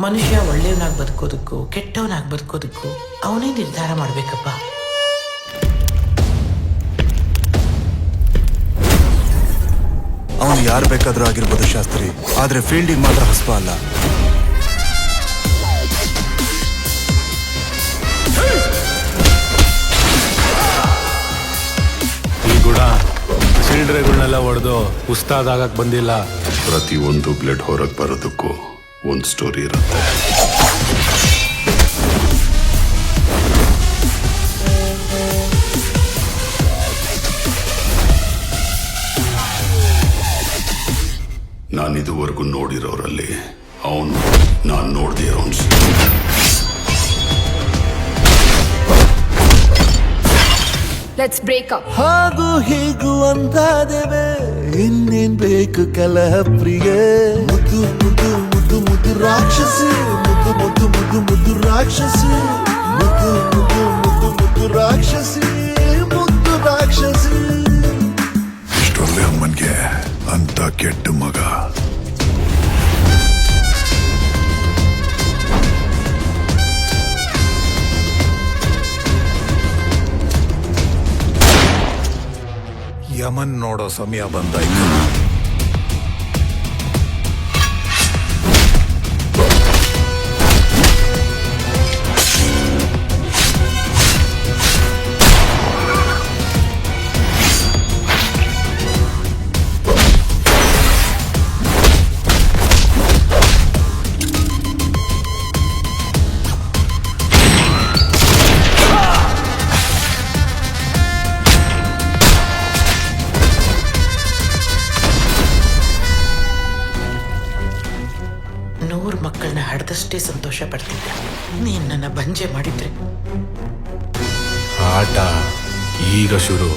ಮನುಷ್ಯ ಒಳ್ಳೆಯವನಾಗಿ ಬದುಕೋದಕ್ಕೂ ಕೆಟ್ಟವನಾಗಿ ಬದುಕೋದಕ್ಕೂ ಅವನೇ ನಿರ್ಧಾರ ಮಾಡ್ಬೇಕಪ್ಪ. ಅವನು ಯಾರು ಬೇಕಾದ್ರೂ ಆಗಿರ್ಬೋದು ಶಾಸ್ತ್ರಿ, ಆದ್ರೆ ಫೀಲ್ಡಿಗೆ ಮಾತ್ರ ಹಸ್ಪ ಅಲ್ಲ. ಈ ಗುಣ ಚಿಲ್ಡ್ರೆಗಳನ್ನೆಲ್ಲ ಹೊಡೆದು ಉಸ್ತಾದ್ ಆಗಕ್ ಬಂದಿಲ್ಲ. ಪ್ರತಿಯೊಂದು ಬ್ಲಡ್ ಹೊರಗೆ ಬರೋದಕ್ಕೂ ಒಂದು ಸ್ಟೋರಿ ಇರುತ್ತೆ. ನಾನಿದುವರೆಗೂ ನೋಡಿರೋರಲ್ಲಿ ಅವನು ನಾನು ನೋಡ್ದೇ ಇರೋನ್ಸ್. Let's break up. ಹಾಗೂ ಹೀಗೂ ಅಂತಾದೇವೆ, ಇನ್ನೇನ್ ಬೇಕು ಕಲಹ ಪ್ರಿಯ. ಮುದ್ದು ಮುದ್ದು ಮುದ್ದು ಮುದ್ದು ರಾಕ್ಷಸಿ, ಮುದ್ದು ಮುದ್ದು ಮುದ್ದು ಮುದ್ದು ರಾಕ್ಷಸಿ, ಮುದ್ದು ಮುದ್ದು ಮುದ್ದು ಮುದ್ದು ರಾಕ್ಷಸಿ, ಮುದ್ದು ರಾಕ್ಷಸಿ. ಇಷ್ಟೊಳ್ಳೆ ಅಮ್ಮನ್ಗೆ ಅಂತ ಕೆಟ್ಟ ಮಗ. ಯಮನ್ ನೋಡೋ ಸಮಯ ಬಂದಾಯ್ತು. ನೂರು ಮಕ್ಕಳನ್ನ ಹಡ್ದಷ್ಟೇ ಸಂತೋಷ ಪಡ್ತಿದ್ದೆ. ನೀನ್ ನನ್ನ ಬಂಜೆ ಮಾಡಿದ್ರೆ ಆಟ ಈಗ ಶುರು.